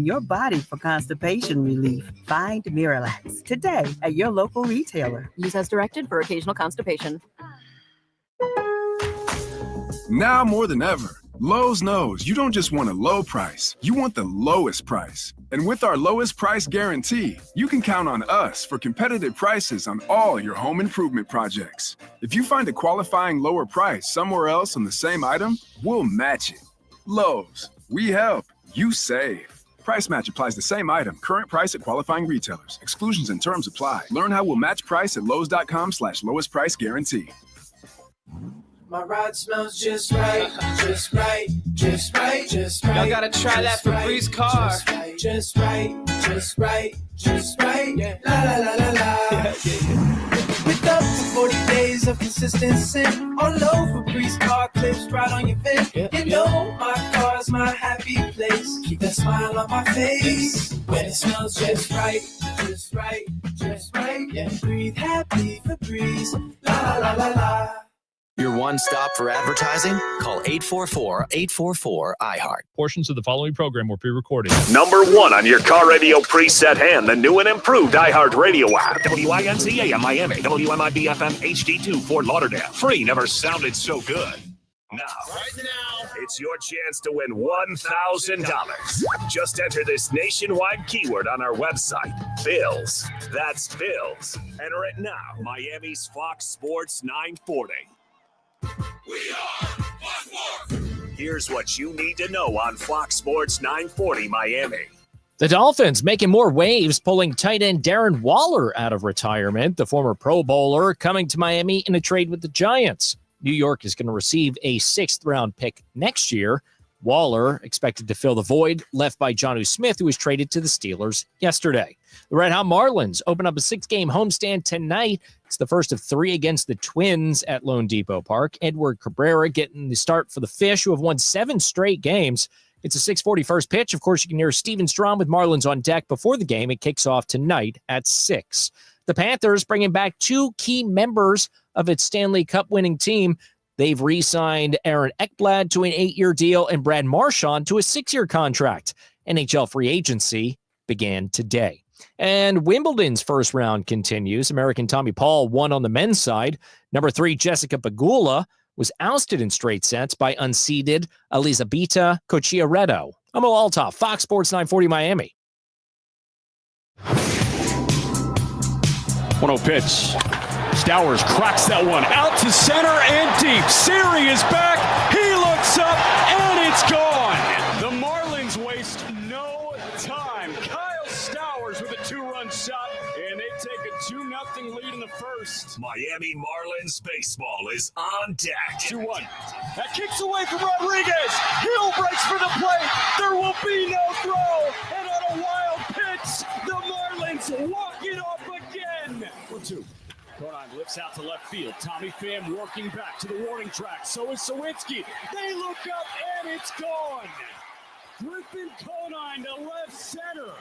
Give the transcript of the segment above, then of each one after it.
your body for constipation relief. Find Miralax today at your local retailer. Use as directed for occasional constipation. Now more than ever, Lowe's knows you don't just want a low price, you want the lowest price. And with our lowest price guarantee, you can count on us for competitive prices on all your home improvement projects. If you find a qualifying lower price somewhere else on the same item, we'll match it. Lowe's, we help, you save. Price match applies the same item. Current price at qualifying retailers. Exclusions and terms apply. Learn how we'll match price at lowes.com/lowest price guarantee. My ride smells just right, just right, just right, just right. Y'all gotta try that Febreze car. Just right, just right, just right. Yeah. La la la la la. With up to 40 days of consistency. All over Febreze car clips right on your fit. You know my car's my happy place. Keep that smile on my face. When it smells just right, just right, just right. Yeah. Breathe happy Febreze. La la la la la. Your one stop for advertising? Call 844-844-IHEART. Portions of the following program were pre-recorded. Number 1 on your car radio preset and the new and improved iHeart Radio app. WINCA in Miami, WMIB FM HD2 Fort Lauderdale. Free never sounded so good. Right now, it's your chance to win $1,000. Just enter this nationwide keyword on our website, Bills. That's Bills. Enter it now. Miami's Fox Sports 940. We are Fox Sports. Here's what you need to know on Fox Sports 940 Miami. The Dolphins making more waves, pulling tight end Darren Waller out of retirement. The former Pro Bowler coming to Miami in a trade with the Giants. New York is going to receive a 6th-round pick next year. Waller expected to fill the void left by Jonnu Smith, who was traded to the Steelers yesterday. The Red Hot Marlins open up a 6-game homestand tonight. It's the first of 3 against the Twins at Lone Depot Park. Edward Cabrera getting the start for the Fish, who have won 7 straight games. It's a 6:40 first pitch. Of course, you can hear Steven Strom with Marlins on deck before the game. It kicks off tonight at 6. The Panthers bringing back 2 key members of its Stanley Cup winning team. They've re-signed Aaron Ekblad to an 8-year deal and Brad Marchand to a 6-year contract. NHL free agency began today. And Wimbledon's first round continues. American Tommy Paul won on the men's side. Number 3, Jessica Pegula, was ousted in straight sets by unseeded Elizabeta Cocchiaretto. I'm Mo Althoff, Fox Sports 940 Miami. 1-0 pitch. Stowers cracks that one out to center and deep. Siri is back. He looks up and it's gone. The Marlins waste no time. Kyle Stowers with a 2-run shot, and they take a 2-0 lead in the first. Miami Marlins baseball is on deck. 2-1. That kicks away from Rodriguez. Hill breaks for the plate. There will be no throw. And on a wild pitch, the Marlins walk it off again. 1-2. Conine lifts out to left field. Tommy Pham working back to the warning track. So is Sawinski. They look up and it's gone. Griffin Conine to left center.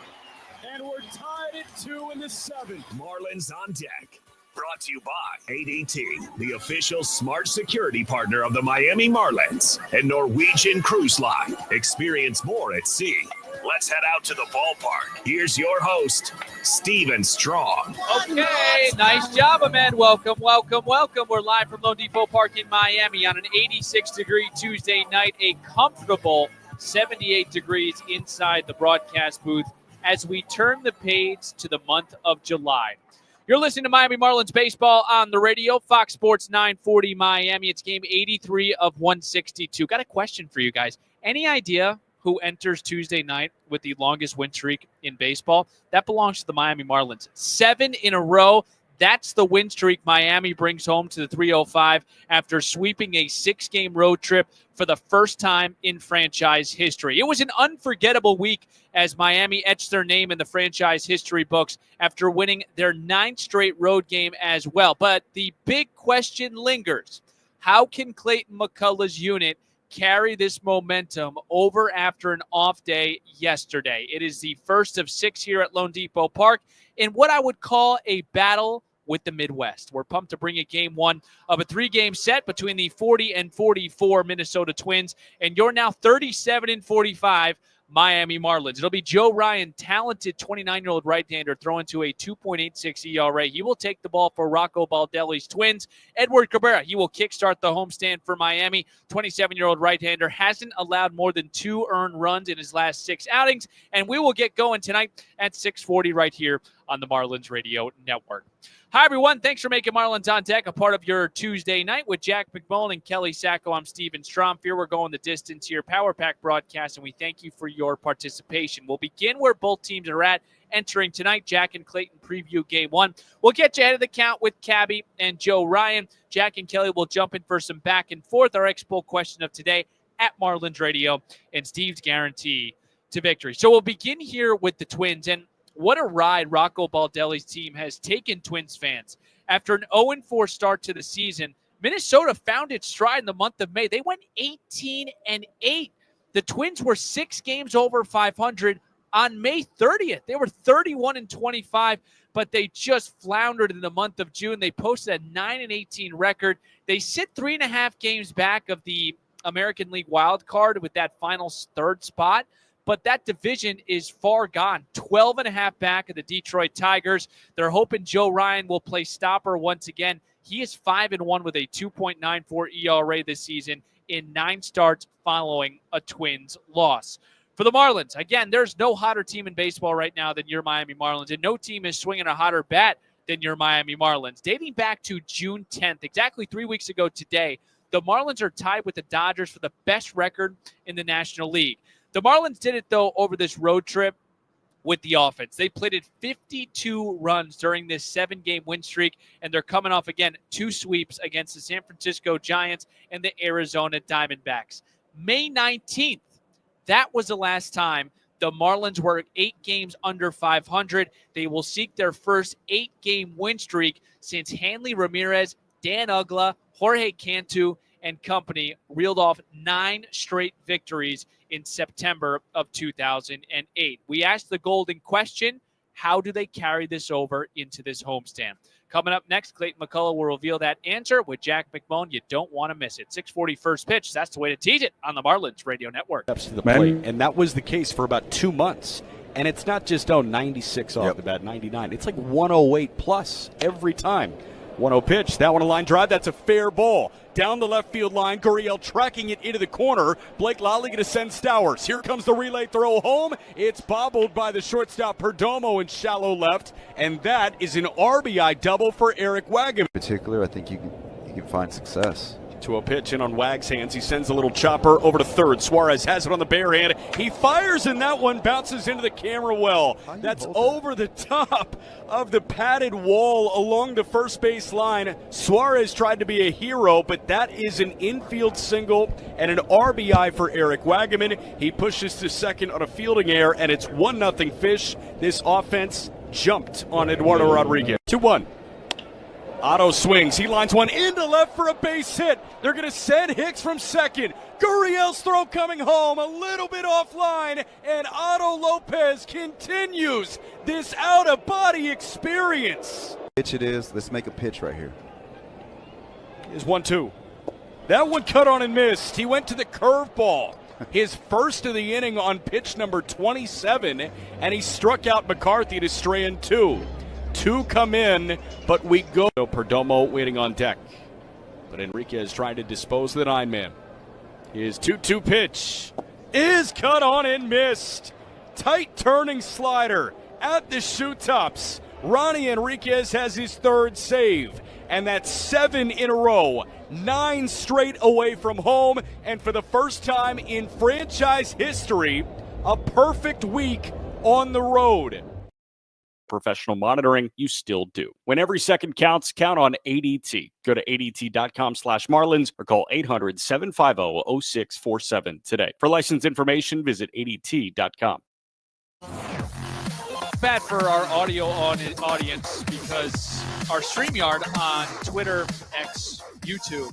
And we're tied at 2 in the 7th. Marlins on deck. Brought to you by ADT, the official smart security partner of the Miami Marlins, and Norwegian Cruise Line. Experience more at sea. Let's head out to the ballpark. Here's your host, Steven Strong. Okay, nice job, man. Welcome. We're live from Lone Depot Park in Miami on an 86-degree Tuesday night, a comfortable 78 degrees inside the broadcast booth as we turn the page to the month of July. You're listening to Miami Marlins baseball on the radio, Fox Sports 940 Miami. It's game 83 of 162. Got a question for you guys. Any idea who enters Tuesday night with the longest win streak in baseball? That belongs to the Miami Marlins. 7 in a row. That's the win streak Miami brings home to the 305 after sweeping a 6-game road trip for the first time in franchise history. It was an unforgettable week as Miami etched their name in the franchise history books after winning their 9th straight road game as well. But the big question lingers. How can Clayton McCullough's unit carry this momentum over after an off day yesterday? It is the first of 6 here at Lone Depot Park in what I would call a battle with the Midwest. We're pumped to bring you game 1 of a 3-game set between the 40 and 44 Minnesota Twins and your now 37 and 45 Miami Marlins. It'll be Joe Ryan, talented 29-year-old right-hander, throwing to a 2.86 ERA. He will take the ball for Rocco Baldelli's Twins. Edward Cabrera, he will kickstart the homestand for Miami. 27-year-old right-hander hasn't allowed more than 2 earned runs in his last 6 outings, and we will get going tonight at 6:40 right here on the Marlins Radio Network. Hi, everyone. Thanks for making Marlins on Deck a part of your Tuesday night with Jack McMullen and Kelly Sacco. I'm Steven Strom. Here we're going the distance here, Power Pack broadcast, and we thank you for your participation. We'll begin where both teams are at entering tonight. Jack and Clayton preview Game 1. We'll get you ahead of the count with Cabby and Joe Ryan. Jack and Kelly will jump in for some back and forth. Our X-Bowl question of today at Marlins Radio and Steve's guarantee to victory. So we'll begin here with the Twins, and what a ride Rocco Baldelli's team has taken, Twins fans. After an 0-4 start to the season, Minnesota found its stride in the month of May. They went 18-8. The Twins were 6 games over 500 on May 30th. They were 31-25, but they just floundered in the month of June. They posted a 9-18 record. They sit 3.5 games back of the American League wild card with that final 3rd spot. But that division is far gone. 12.5 back of the Detroit Tigers. They're hoping Joe Ryan will play stopper once again. He is 5-1 with a 2.94 ERA this season in 9 starts following a Twins loss. For the Marlins, again, there's no hotter team in baseball right now than your Miami Marlins, and no team is swinging a hotter bat than your Miami Marlins. Dating back to June 10th, exactly 3 weeks ago today, the Marlins are tied with the Dodgers for the best record in the National League. The Marlins did it, though, over this road trip with the offense. They plated 52 runs during this 7-game win streak, and they're coming off, again, 2 sweeps against the San Francisco Giants and the Arizona Diamondbacks. May 19th, that was the last time the Marlins were 8 games under 500. They will seek their first 8-game win streak since Hanley Ramirez, Dan Uggla, Jorge Cantu, and company reeled off 9 straight victories in September of 2008. We asked the golden question, how do they carry this over into this homestand? Coming up next, Clayton McCullough will reveal that answer with Jack McMullen. You don't want to miss it. 6:40 first pitch. That's the way to tease it on the Marlins Radio Network. Steps to the plate, and that was the case for about 2 months. And it's not just, 96 off the bat, 99. It's like 108 plus every time. 1-0 pitch. That one a line drive. That's a fair ball. Down the left field line. Gurriel tracking it into the corner. Blake Lally going to send Stowers. Here comes the relay throw home. It's bobbled by the shortstop Perdomo in shallow left. And that is an RBI double for Eric Wagman. In particular, I think you can find success. 2-0 pitch in on Wag's hands. He sends a little chopper over to third. Suarez has it on the bare hand. He fires, and that one bounces into the camera well. That's over the top of the padded wall along the first base line. Suarez tried to be a hero, but that is an infield single and an RBI for Eric Wagman. He pushes to second on a fielding error, and it's 1-0 Fish. This offense jumped on Eduardo Rodriguez. 2-1. Otto swings. He lines one into left for a base hit. They're going to send Hicks from second. Gurriel's throw coming home, a little bit offline, and Otto Lopez continues this out-of-body experience. Pitch it is. Let's make a pitch right here. Here's 1-2. That one cut on and missed. He went to the curveball. His first of the inning on pitch number 27, and he struck out McCarthy to strand 2. 2 come in, but we go. Perdomo waiting on deck. But Enriquez trying to dispose of the 9-man. His 2-2 pitch is cut on and missed. Tight turning slider at the shoe tops. Ronnie Enriquez has his 3rd save. And that's 7 in a row. 9 straight away from home. And for the first time in franchise history, a perfect week on the road. Professional monitoring, you still do. When every second counts, count on ADT. Go to ADT.com/Marlins or call 800-750-0647 today. For license information, visit ADT.com. Bad for our audio audience because our StreamYard on Twitter, X, YouTube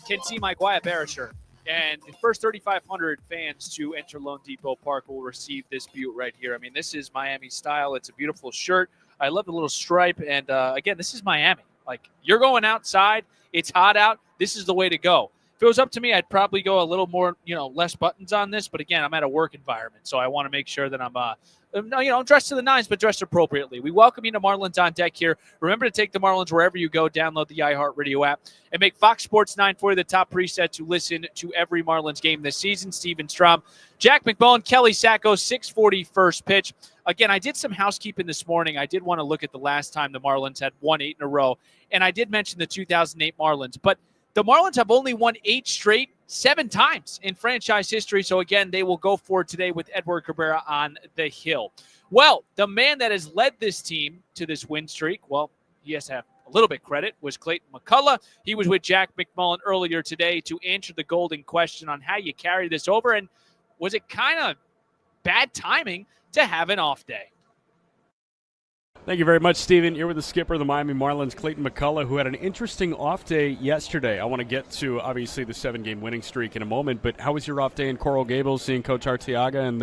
can see my Guaya Bearer. And the first 3,500 fans to enter Lone Depot Park will receive this butte right here. I mean, this is Miami style. It's a beautiful shirt. I love the little stripe. And, again, this is Miami. Like, you're going outside. It's hot out. This is the way to go. If it was up to me, I'd probably go a little more, less buttons on this. But again, I'm at a work environment, so I want to make sure that I'm dressed to the nines, but dressed appropriately. We welcome you to Marlins on Deck here. Remember to take the Marlins wherever you go. Download the iHeartRadio app and make Fox Sports 940 the top preset to listen to every Marlins game this season. Steven Strom, Jack McMullen, Kelly Sacco, 6:40 first pitch. Again, I did some housekeeping this morning. I did want to look at the last time the Marlins had won 8 in a row, and I did mention the 2008 Marlins, but the Marlins have only won 8 straight 7 times in franchise history. So, again, they will go forward today with Edward Cabrera on the hill. Well, the man that has led this team to this win streak, well, he has to have a little bit credit, was Clayton McCullough. He was with Jack McMullen earlier today to answer the golden question on how you carry this over. And was it kind of bad timing to have an off day? Thank you very much, Steven. You're with the skipper of the Miami Marlins, Clayton McCullough, who had an interesting off day yesterday. I want to get to, obviously, the 7-game winning streak in a moment, but how was your off day in Coral Gables, seeing Coach Arteaga and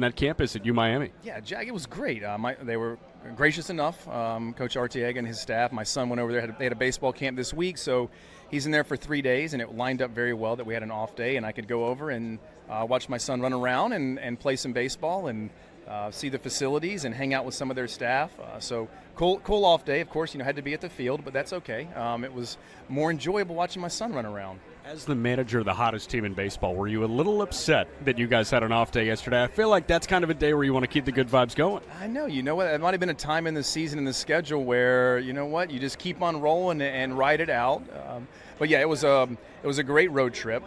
that campus at UMiami? Yeah, Jack, it was great. They were gracious enough, Coach Arteaga and his staff. My son went over there. They had a baseball camp this week, so he's in there for 3 days, and it lined up very well that we had an off day, and I could go over and watch my son run around and play some baseball and see the facilities and hang out with some of their staff. So cool off day. Of course, had to be at the field, but that's okay. It was more enjoyable watching my son run around. As the manager of the hottest team in baseball, were you a little upset that you guys had an off day yesterday? I feel like that's kind of a day where you want to keep the good vibes going. I know. You know what? It might have been a time in the season, in the schedule, where, you just keep on rolling and ride it out. But yeah, it was a great road trip.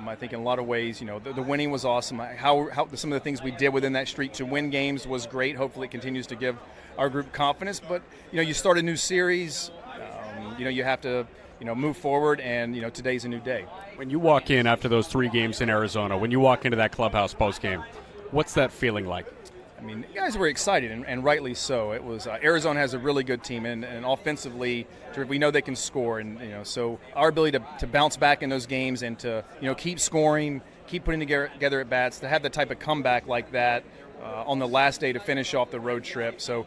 I think in a lot of ways, the winning was awesome. How some of the things we did within that streak to win games was great. Hopefully it continues to give our group confidence. But, you start a new series, you have to, move forward, and, today's a new day. When you walk in after those 3 games in Arizona, when you walk into that clubhouse post-game, what's that feeling like? I mean, the guys were excited, and rightly so. It was Arizona has a really good team, and offensively, we know they can score, and so our ability to bounce back in those games and to keep scoring, keep putting together at bats, to have the type of comeback like that on the last day to finish off the road trip. So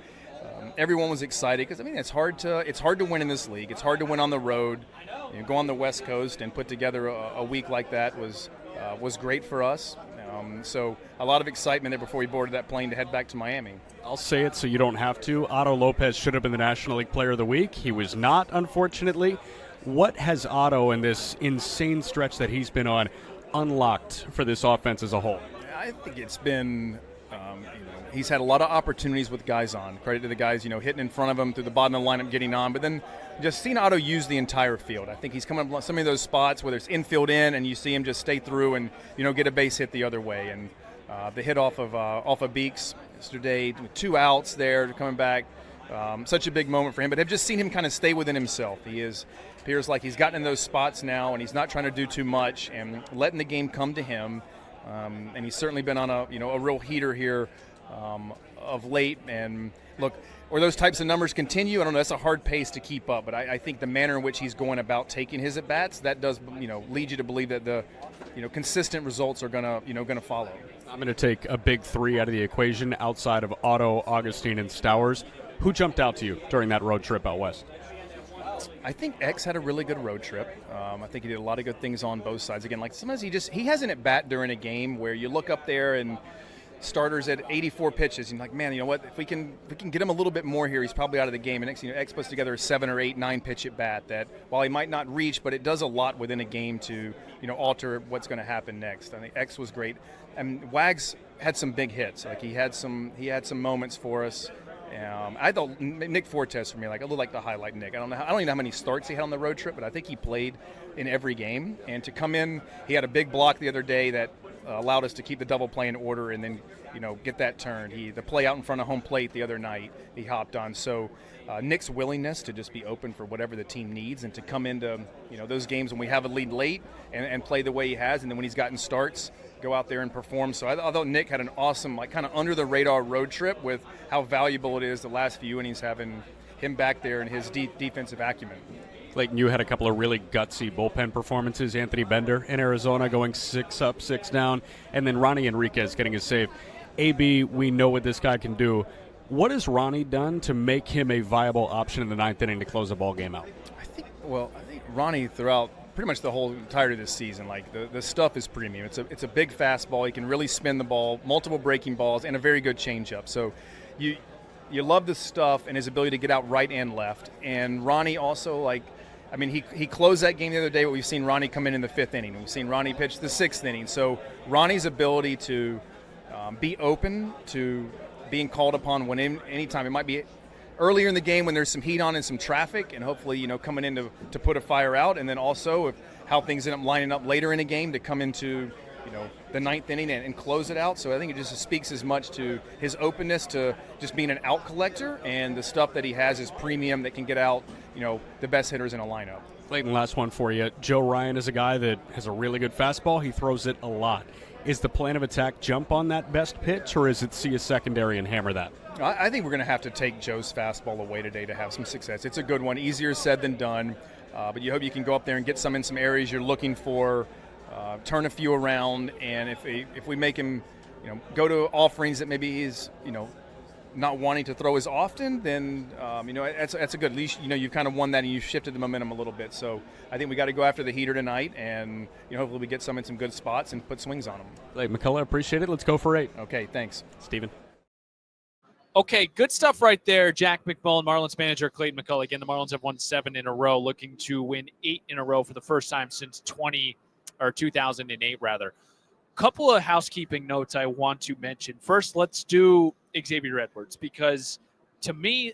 everyone was excited because it's hard to win in this league. It's hard to win on the road. Go on the West Coast and put together a week like that was great for us. So a lot of excitement there before we boarded that plane to head back to Miami. I'll say it so you don't have to. Otto Lopez should have been the National League Player of the Week. He was not, unfortunately. What has Otto and this insane stretch that he's been on unlocked for this offense as a whole? I think it's been he's had a lot of opportunities with guys on. Credit to the guys, hitting in front of him through the bottom of the lineup, getting on. But then just seeing Otto use the entire field. I think he's coming up some of those spots, whether it's infield in, and you see him just stay through and, get a base hit the other way. And the hit off of Beeks yesterday, with 2 outs there, coming back. Such a big moment for him. But I've just seen him kind of stay within himself. Appears like he's gotten in those spots now, and he's not trying to do too much and letting the game come to him. And he's certainly been on a real heater here of late. And look, or those types of numbers continue, I don't know, that's a hard pace to keep up. But I think the manner in which he's going about taking his at-bats, that does, lead you to believe that the, consistent results are gonna follow. I'm going to take a big 3 out of the equation outside of Otto, Augustine, and Stowers. Who jumped out to you during that road trip out west? I think X had a really good road trip. I think he did a lot of good things on both sides. Again, like sometimes he has an at-bat during a game where you look up there and starters at 84 pitches. And you're like, man, you know what? If we can get him a little bit more here, he's probably out of the game. And next, X puts together a 7 or 8, 9 pitch at bat that, while he might not reach, but it does a lot within a game to alter what's going to happen next. I think X was great, and Wags had some big hits. Like he had some moments for us. I thought Nick Fortes for me, I look like the highlight Nick. I don't even know how many starts he had on the road trip, but I think he played in every game. And to come in, he had a big block the other day that allowed us to keep the double play in order and then get that turned. The play out in front of home plate the other night, he hopped on. So Nick's willingness to just be open for whatever the team needs and to come into those games when we have a lead late and play the way he has, and then when he's gotten starts, go out there and perform. So I thought Nick had an awesome, kind of under the radar road trip with how valuable it is the last few innings having him back there and his defensive acumen. Clayton, you had a couple of really gutsy bullpen performances. Anthony Bender in Arizona going 6 up, 6 down, and then Ronnie Enriquez getting a save. AB, we know what this guy can do. What has Ronnie done to make him a viable option in the 9th inning to close the ball game out? I think Ronnie throughout pretty much the whole entirety of this season. Like the stuff is premium. It's a big fastball. He can really spin the ball, multiple breaking balls, and a very good changeup. So you love the stuff and his ability to get out right and left. And Ronnie also, he closed that game the other day, but we've seen Ronnie come in the 5th inning. We've seen Ronnie pitch the 6th inning. So Ronnie's ability to be open to being called upon anytime. It might be earlier in the game when there's some heat on and some traffic, and hopefully, coming in to put a fire out, and then also how things end up lining up later in a game to come into, the 9th inning and close it out. So I think it just speaks as much to his openness to just being an out collector, and the stuff that he has is premium that can get out, the best hitters in a lineup. Clayton, last one for you. Joe Ryan is a guy that has a really good fastball. He throws it a lot. Is the plan of attack jump on that best pitch, or is it see a secondary and hammer that? I think we're going to have to take Joe's fastball away today to have some success. It's a good one, easier said than done, but you hope you can go up there and get some in some areas you're looking for, turn a few around, and if we make him, go to offerings that maybe he's, not wanting to throw as often, then that's a good. At least you've kind of won that and you've shifted the momentum a little bit. So I think we got to go after the heater tonight, and hopefully we get some in some good spots and put swings on them. Hey, McCullough, appreciate it. Let's go for 8. Okay, thanks, Steven. Okay, good stuff right there. Jack McMullen, Marlins manager Clayton McCullough. Again, the Marlins have won 7 in a row, looking to win 8 in a row for the first time since 2008 rather. Couple of housekeeping notes I want to mention. First, let's do Xavier Edwards, because to me,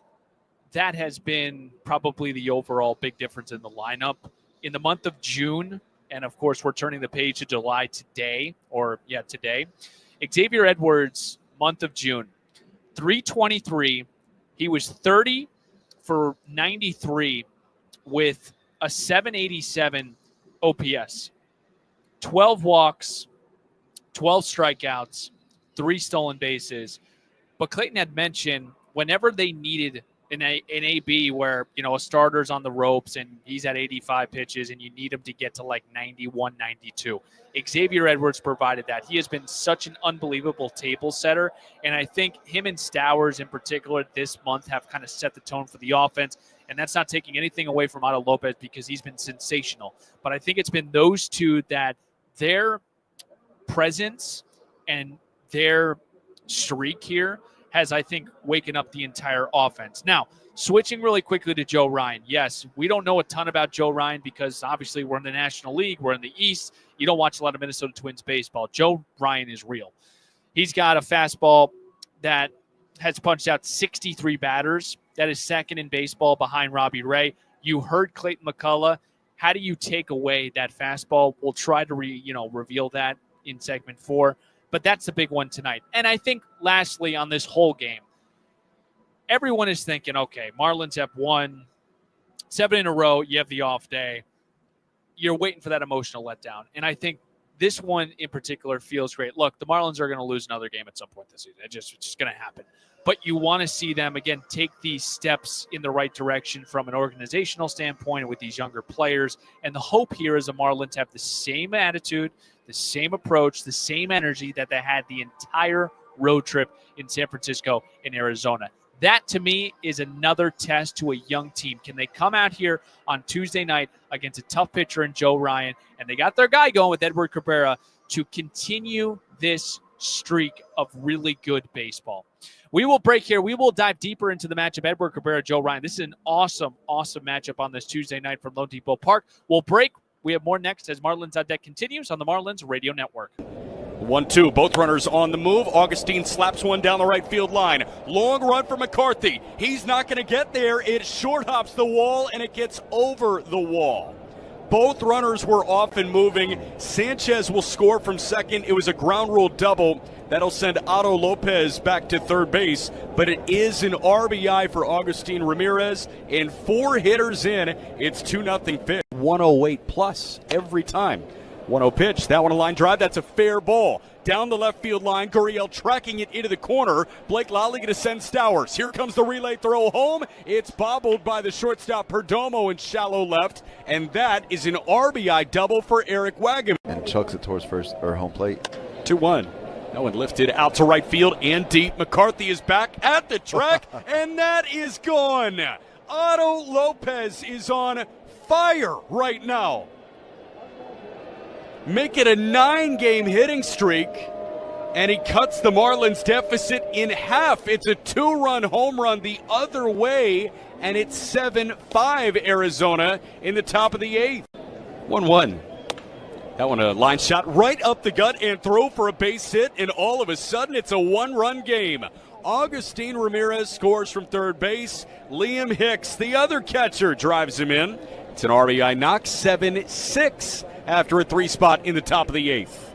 that has been probably the overall big difference in the lineup. In the month of June, and of course, we're turning the page to July today. Xavier Edwards, month of June, 323. He was 30 for 93 with a 787 OPS, 12 walks, 12 strikeouts, 3 stolen bases. But Clayton had mentioned whenever they needed an AB where, a starter's on the ropes and he's at 85 pitches and you need him to get to like 91, 92. Xavier Edwards provided that. He has been such an unbelievable table setter. And I think him and Stowers in particular this month have kind of set the tone for the offense. And that's not taking anything away from Otto Lopez because he's been sensational. But I think it's been those two that their presence and their streak here has, I think, waken up the entire offense. Now, switching really quickly to Joe Ryan. Yes, we don't know a ton about Joe Ryan because obviously we're in the National League. We're in the East. You don't watch a lot of Minnesota Twins baseball. Joe Ryan is real. He's got a fastball that has punched out 63 batters. That is second in baseball behind Robbie Ray. You heard Clayton McCullough. How do you take away that fastball? We'll try to reveal that in segment 4. But that's the big one tonight. And I think lastly on this whole game, everyone is thinking, okay, Marlins have won 7 in a row. You have the off day. You're waiting for that emotional letdown. And I think this one in particular feels great. Look, the Marlins are going to lose another game at some point this season. It's just going to happen. But you want to see them, again, take these steps in the right direction from an organizational standpoint with these younger players. And the hope here is the Marlins have the same attitude, the same approach, the same energy that they had the entire road trip in San Francisco and Arizona. That, to me, is another test to a young team. Can they come out here on Tuesday night against a tough pitcher in Joe Ryan, and they got their guy going with Edward Cabrera to continue this streak of really good baseball? We will break here. We will dive deeper into the matchup, Edward Cabrera, Joe Ryan. This is an awesome, awesome matchup on this Tuesday night from Lone Depot Park. We'll break. We have more next as Marlins on Deck continues on the Marlins Radio Network. 1-2, both runners on the move. Augustine slaps one down the right field line. Long run for McCarthy. He's not going to get there. It short hops the wall, and it gets over the wall. Both runners were off and moving. Sanchez will score from second. It was a ground rule double. That'll send Otto Lopez back to third base, but it is an RBI for Augustine Ramirez, and 4 hitters in. It's 2-0 pitch. 108 plus every time. 1-0 pitch. That one a line drive. That's a fair ball. Down the left field line. Gurriel tracking it into the corner. Blake Lally going to send Stowers. Here comes the relay throw home. It's bobbled by the shortstop Perdomo in shallow left, and that is an RBI double for Eric Wagman. And chucks it towards first or home plate. 2-1. No one lifted out to right field and deep. McCarthy is back at the track, and that is gone. Otto Lopez is on fire right now. make it a 9-game hitting streak, and he cuts the Marlins deficit in half. It's a 2-run home run the other way, and it's 7-5 Arizona in the top of the 8th. 1-1. That one a line shot right up the gut and throw for a base hit, and all of a sudden it's a 1-run game. Agustin Ramirez scores from third base. Liam Hicks, the other catcher, drives him in. It's an RBI knock, 7-6 after a 3-spot in the top of the 8th.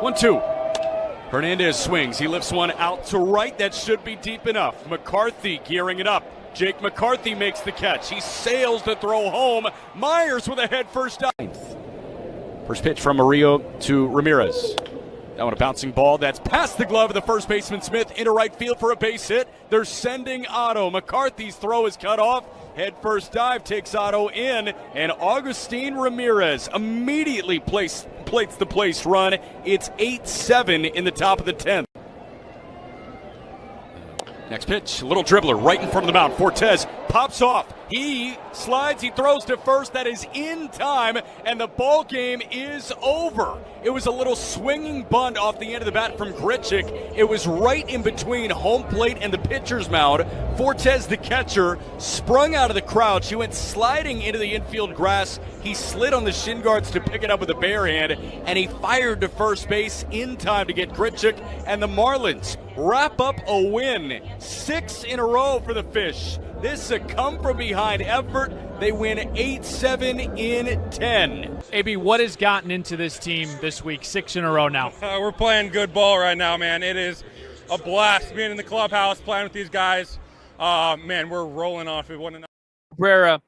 1-2. Hernandez swings. He lifts one out to right. That should be deep enough. McCarthy gearing it up. Jake McCarthy makes the catch. He sails to throw home. Myers with a head first dive. First pitch from Murillo to Ramirez. That one a bouncing ball. That's past the glove of the first baseman Smith into right field for a base hit. They're sending Otto. McCarthy's throw is cut off. Head first dive takes Otto in, and Agustin Ramirez immediately plates the place run. It's 8-7 in the top of the 10th. Next pitch, a little dribbler right in front of the mound. Fortes pops off. He slides, he throws to first. That is in time, and the ball game is over. It was a little swinging bunt off the end of the bat from Grichuk. It was right in between home plate and the pitcher's mound. Fortes, the catcher, sprung out of the crowd. She went sliding into the infield grass. He slid on the shin guards to pick it up with a bare hand, and he fired to first base in time to get Grichuk. And the Marlins wrap up a win. 6 in a row for the Fish. This is a come-from-behind effort. They win 8-7 in 10. AB, what has gotten into this team this week? 6 in a row now. We're playing good ball right now, man. It is a blast being in the clubhouse, playing with these guys. Man, we're rolling off of one another. Cabrera,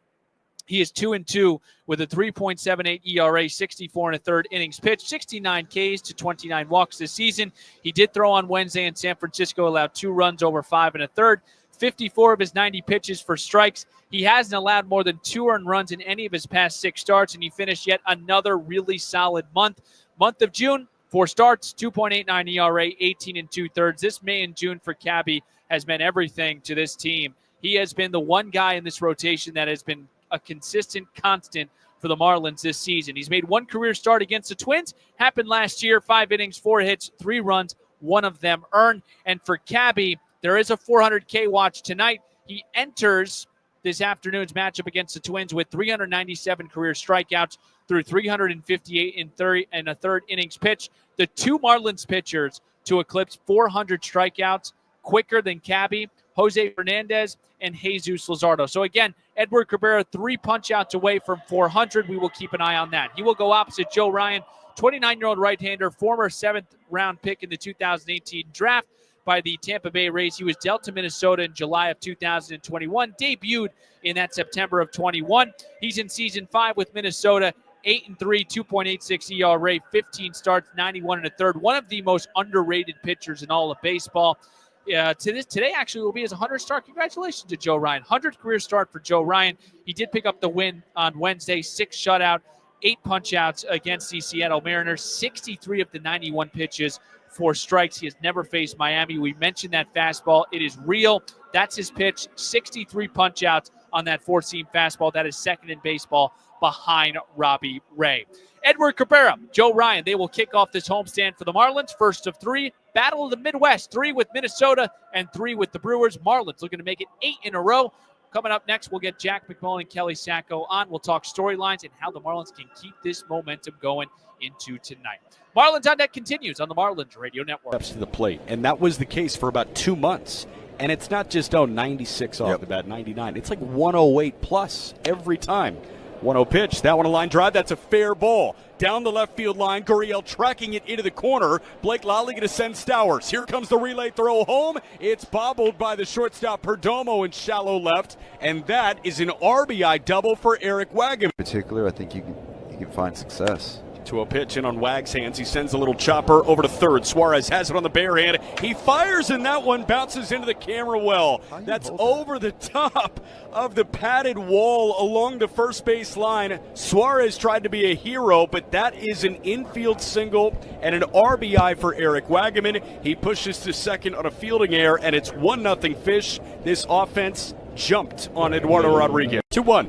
he is 2-2 with a 3.78 ERA, 64 and a third innings pitched, 69 Ks to 29 walks this season. He did throw on Wednesday in San Francisco, allowed 2 runs over 5 and a third. 54 of his 90 pitches for strikes. He hasn't allowed more than 2 earned runs in any of his past 6 starts, and he finished yet another really solid month. Month of June, 4 starts, 2.89 ERA, 18 and 2/3. This May and June for Cabby has meant everything to this team. He has been the one guy in this rotation that has been a consistent constant for the Marlins this season. He's made 1 career start against the Twins. Happened last year, 5 innings, 4 hits, 3 runs, 1 of them earned. And for Cabby, there is a 400K watch tonight. He enters this afternoon's matchup against the Twins with 397 career strikeouts through 358 in 30 and a third innings pitch. The 2 Marlins pitchers to eclipse 400 strikeouts quicker than Cabby, Jose Fernandez and Jesus Luzardo. So again, Edward Cabrera 3 punch-outs away from 400. We will keep an eye on that. He will go opposite Joe Ryan, 29-year-old right-hander, former 7th-round pick in the 2018 draft by the Tampa Bay Rays. He was dealt to Minnesota in July of 2021, debuted in that September of 21. He's in season 5 with Minnesota, 8-3, 2.86 ERA, 15 starts, 91 and a third. One of the most underrated pitchers in all of baseball. Today actually will be his 100th start. Congratulations to Joe Ryan. 100th career start for Joe Ryan. He did pick up the win on Wednesday, 6 shutout, 8 punch-outs against the Seattle Mariners, 63 of the 91 pitches for strikes. He has never faced Miami. We mentioned that fastball. It is real. That's his pitch. 63 punch-outs on that 4-seam fastball. That is second in baseball behind Robbie Ray. Edward Cabrera, Joe Ryan, they will kick off this homestand for the Marlins. First of 3. Battle of the Midwest. 3 with Minnesota and 3 with the Brewers. Marlins looking to make it 8 in a row. Coming up next, we'll get Jack McMullen and Kelly Sacco on. We'll talk storylines and how the Marlins can keep this momentum going into tonight. Marlins on Deck continues on the Marlins Radio Network. Steps to the plate, and that was the case for about 2 months. And it's not just, 96 off the bat, 99. It's like 108 plus every time. 1-0 pitch. That one a line drive. That's a fair ball. Down the left field line. Gurriel tracking it into the corner. Blake Lally going to send Stowers. Here comes the relay throw home. It's bobbled by the shortstop Perdomo in shallow left. And that is an RBI double for Eric Wagner. In particular, I think you can find success. 2-0 pitch in on Wag's hands. He sends a little chopper over to third. Suarez has it on the bare hand. He fires, and that one bounces into the camera well. That's over the top of the padded wall along the first base line. Suarez tried to be a hero, but that is an infield single and an RBI for Eric Wagaman. He pushes to second on a fielding error, and it's 1-0 Fish. This offense jumped on Eduardo Rodriguez. 2-1.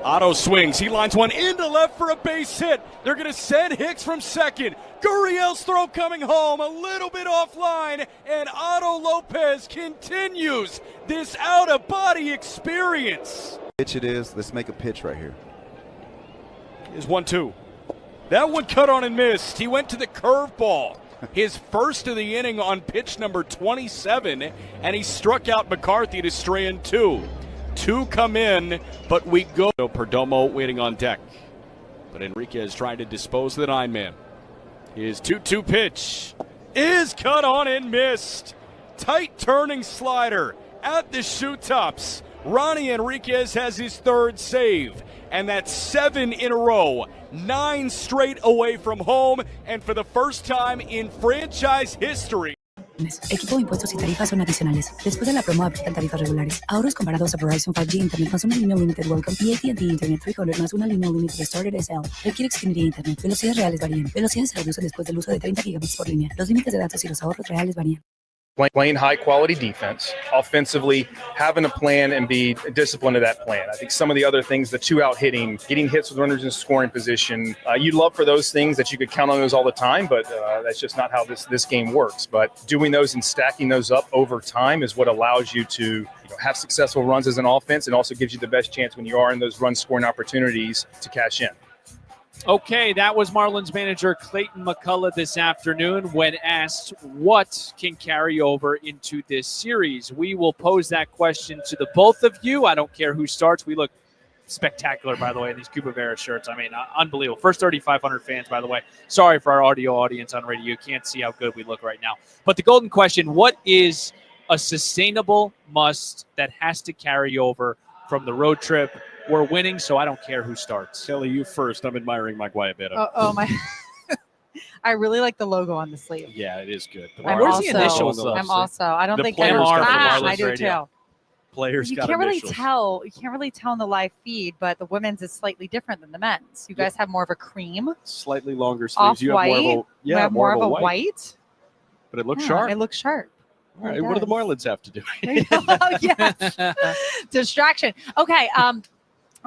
Otto swings. He lines one into left for a base hit. They're going to send Hicks from second. Gurriel's throw coming home, a little bit offline, and Otto Lopez continues this out-of-body experience. Pitch it is. Let's make a pitch right here. Is 1-2. That one cut on and missed. He went to the curveball. His first of the inning on pitch number 27, and he struck out McCarthy to strand 2. 2 come in, but we go. Perdomo waiting on deck. But Enriquez trying to dispose of the 9-man. His 2-2 pitch is cut on and missed. Tight turning slider at the shoe tops. Ronnie Enriquez has his 3rd save, and that's 7 in a row. 9 straight away from home, and for the first time in franchise history. Equipo de impuestos y tarifas son adicionales. Después de la promo aplican tarifas regulares. Ahorros comparados a Verizon 5G Internet más una línea Limited Welcome y AT&T Internet 300 más una línea Limited Started SL. Requiere Xfinity Internet. Velocidades reales varían. Velocidades se reducen después del uso de 30 gigabits por línea. Los límites de datos y los ahorros reales varían. Playing high-quality defense, offensively, having a plan and be disciplined to that plan. I think some of the other things, the 2-out hitting, getting hits with runners in scoring position, you'd love for those things that you could count on those all the time, but that's just not how this game works. But doing those and stacking those up over time is what allows you to have successful runs as an offense, and also gives you the best chance when you are in those run-scoring opportunities to cash in. Okay, that was Marlins manager Clayton McCullough this afternoon when asked what can carry over into this series. We will pose that question to the both of you. I don't care who starts. We look spectacular, by the way, in these Cuba Vera shirts. I mean, unbelievable. First 3,500 fans, by the way. Sorry for our audio audience on radio. You can't see how good we look right now. But the golden question, what is a sustainable must that has to carry over from the road trip? We're winning, so I don't care who starts. Kelly, you first. I'm admiring Mike Guayabera. Oh my. I really like the logo on the sleeve. Yeah, it is good. Where's the initials? I don't think players got I do too. Players You got can't really initials. tell. You can't really tell in the live feed, but the women's is slightly different than the men's. You guys have more of a cream, Slightly longer sleeves. You have off-white. more of a, We have more of a white. But it looks Yeah, sharp. It looks sharp. All right, what do the Marlins have to do? Yes. Distraction. Okay.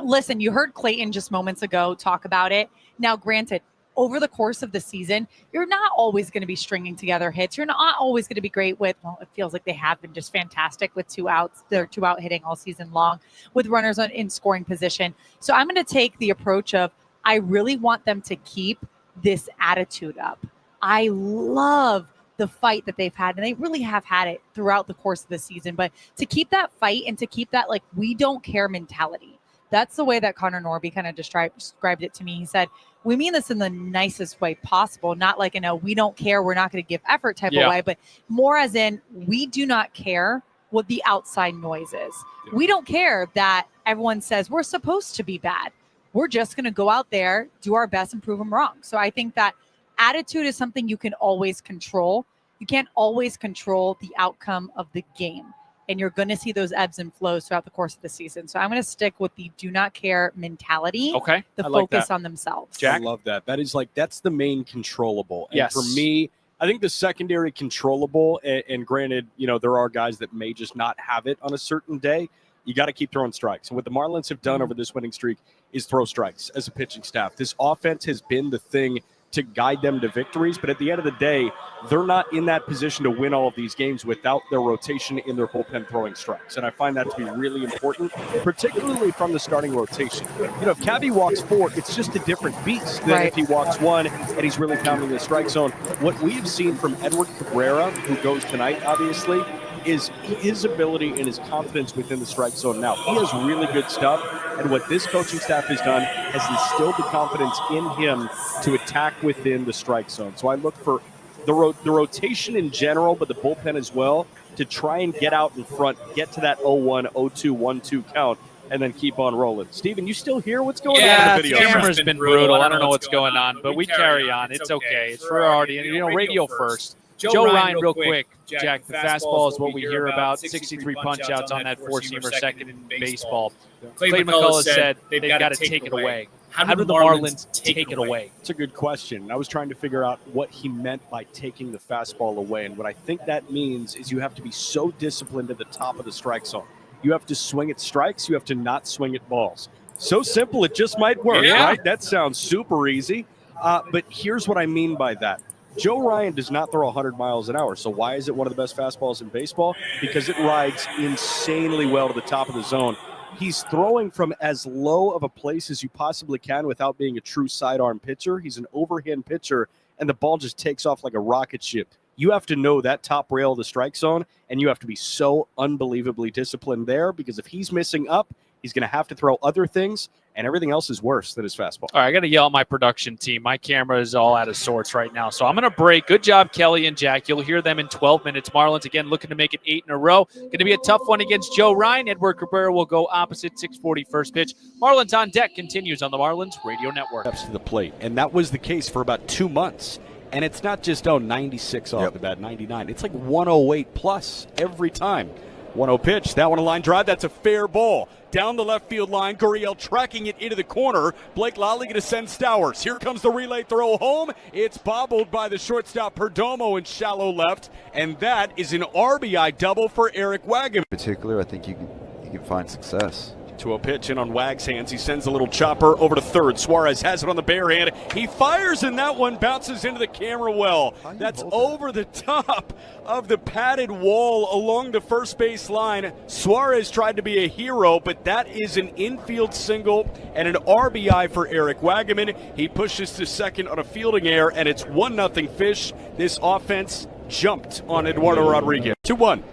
Listen, you heard Clayton just moments ago talk about it. Now, granted, over the course of the season, you're not always going to be stringing together hits. You're not always going to be great with, well, it feels like they have been just fantastic with 2 outs. They're 2-out hitting all season long with runners in scoring position. So I'm going to take the approach of, I really want them to keep this attitude up. I love the fight that they've had, and they really have had it throughout the course of the season, but to keep that fight and to keep that, like, we don't care mentality. That's the way that Connor Norby kind of described it to me. He said, we mean this in the nicest way possible, not like in a we don't care, we're not going to give effort type of way, but more as in we do not care what the outside noise is. Yeah. We don't care that everyone says we're supposed to be bad. We're just going to go out there, do our best, and prove them wrong. So I think that attitude is something you can always control. You can't always control the outcome of the game. And you're going to see those ebbs and flows throughout the course of the season. So I'm going to stick with the do not care mentality. Okay. The I like focus that. on themselves. Jack? I love that. That's the main controllable. And Yes. for me, I think the secondary controllable, and granted, there are guys that may just not have it on a certain day. You got to keep throwing strikes. And what the Marlins have done over this winning streak is throw strikes as a pitching staff. This offense has been the thing to guide them to victories, but at the end of the day, they're not in that position to win all of these games without their rotation in their bullpen throwing strikes. And I find that to be really important, particularly from the starting rotation. If Cabby walks 4, it's just a different beast than if he walks 1 and he's really pounding the strike zone. What we've seen from Edward Cabrera, who goes tonight, obviously, is his ability and his confidence within the strike zone now. He has really good stuff, and what this coaching staff has done has instilled the confidence in him to attack within the strike zone. So I look for the rotation in general, but the bullpen as well, to try and get out in front, get to that 0-1, 0-2, 1-2 count, and then keep on rolling. Steven, you still hear what's going on in the video? The camera's been brutal. I don't know what's going on, but we carry on. It's okay. It's for our audience. Radio first. Joe Ryan, real quick. Jack, the fastball is what we hear about. 63 punch-outs on that four-seamer second in baseball. Clayton McCullough said they've got to take it away. How do the Marlins take it away? It's a good question. I was trying to figure out what he meant by taking the fastball away, and what I think that means is you have to be so disciplined at the top of the strike zone. You have to swing at strikes. You have to not swing at balls. So simple, it just might work, Yeah. right? That sounds super easy. But here's what I mean by that. Joe Ryan does not throw 100 miles an hour. So why is it one of the best fastballs in baseball? Because it rides insanely well to the top of the zone. He's throwing from as low of a place as you possibly can without being a true sidearm pitcher. He's an overhand pitcher, and the ball just takes off like a rocket ship. You have to know that top rail of the strike zone, and you have to be so unbelievably disciplined there, because if he's missing up, he's going to have to throw other things, and everything else is worse than his fastball. All right, I got to yell at my production team. My camera is all out of sorts right now. So I'm going to break. Good job, Kelly and Jack. You'll hear them in 12 minutes. Marlins, again, looking to make it 8 in a row. Going to be a tough one against Joe Ryan. Edward Cabrera will go opposite, 6:40 first pitch. Marlins on deck continues on the Marlins Radio Network. Steps to the plate, and that was the case for about 2 months. And it's not just, 96 off the bat, 99. It's like 108 plus every time. 1-0 pitch. That one a line drive. That's a fair ball. Down the left field line. Gurriel tracking it into the corner. Blake Lally going to send Stowers. Here comes the relay throw home. It's bobbled by the shortstop Perdomo in shallow left. And that is an RBI double for Eric Wagman. In particular, I think you can find success. 2-0 pitch in on Wag's hands. He sends a little chopper over to third. Suarez has it on the bare hand. He fires, and that one bounces into the camera well. That's over the top of the padded wall along the first base line. Suarez tried to be a hero, but that is an infield single and an RBI for Eric Wagman. He pushes to second on a fielding error, and it's 1-0 Fish. This offense jumped on Eduardo Rodriguez. 2-1.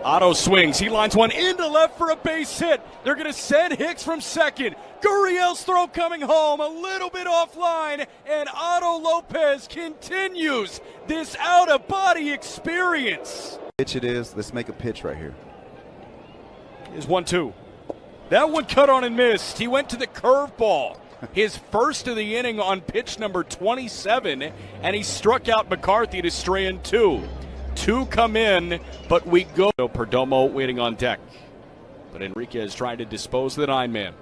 Otto swings. He lines one into left for a base hit. They're going to send Hicks from second. Gurriel's throw coming home, a little bit offline, and Otto Lopez continues this out-of-body experience. Pitch it is. Let's make a pitch right here. Here's 1-2. That one cut on and missed. He went to the curveball. His first of the inning on pitch number 27, and he struck out McCarthy to strand 2. 2 come in, but we go. Perdomo waiting on deck. But Enriquez trying to dispose of the 9-man.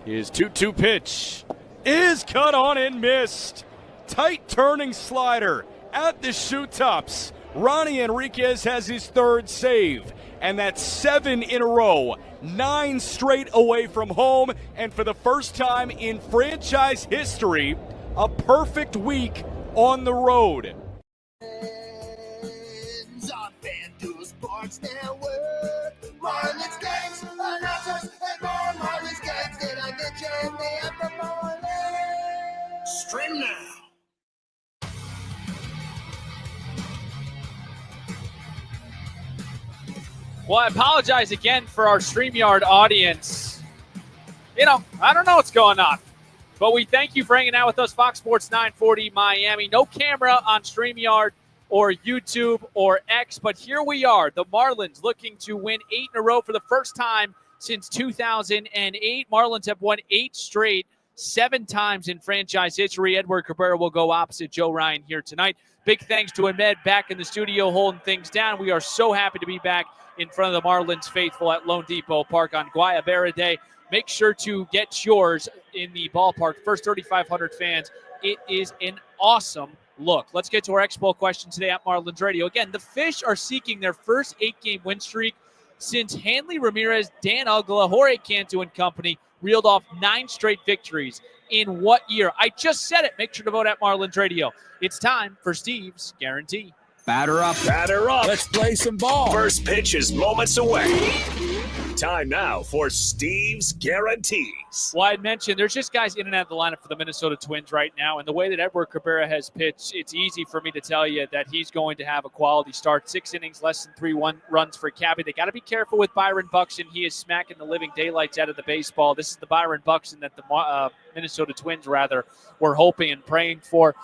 His 2-2 pitch is cut on and missed. Tight turning slider at the shoe tops. Ronnie Enriquez has his 3rd save. And that's 7 in a row. 9 straight away from home. And for the first time in franchise history, a perfect week on the road. Sports Network, Marlins games, announcers, and more Marlins games. Did I get you in the upper Marlins? Stream now. Well, I apologize again for our StreamYard audience. I don't know what's going on, but we thank you for hanging out with us. Fox Sports 940 Miami. No camera on StreamYard or YouTube or X, but here we are. The Marlins looking to win 8 in a row for the first time since 2008. Marlins have won 8 straight, 7 times in franchise history. Edward Cabrera will go opposite Joe Ryan here tonight. Big thanks to Ahmed back in the studio holding things down. We are so happy to be back in front of the Marlins faithful at Lone Depot Park on Guayabera Day. Make sure to get yours in the ballpark. First 3,500 fans. It is an awesome look. Let's get to our Expo question today at Marlins Radio. Again, the Fish are seeking their first 8-game win streak since Hanley Ramirez, Dan Uggla, Jorge Cantu and company reeled off 9 straight victories. In what year? I just said it. Make sure to vote at Marlins Radio. It's time for Steve's Guarantee. Batter up. Batter up. Let's play some ball. First pitch is moments away. Time now for Steve's Guarantees. Well, I mentioned there's just guys in and out of the lineup for the Minnesota Twins right now, and the way that Edward Cabrera has pitched, it's easy for me to tell you that he's going to have a quality start. 6 innings, less than 3 runs for Cabby. They got to be careful with Byron Buxton. He is smacking the living daylights out of the baseball. This is the Byron Buxton that the Minnesota Twins, were hoping and praying for.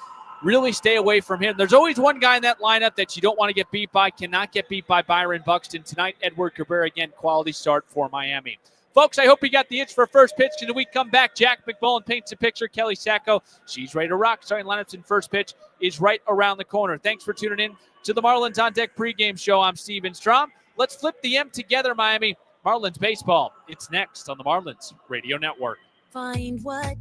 Really stay away from him. There's always one guy in that lineup that you don't want to get beat by, cannot get beat by Byron Buxton. Tonight, Edward Cabrera, again, quality start for Miami. Folks, I hope you got the itch for first pitch. When we come back, Jack McMullen paints a picture. Kelly Sacco, she's ready to rock. Starting lineups in first pitch is right around the corner. Thanks for tuning in to the Marlins On Deck pregame show. I'm Steven Strom. Let's flip the M together, Miami. Marlins baseball. It's next on the Marlins Radio Network. Find what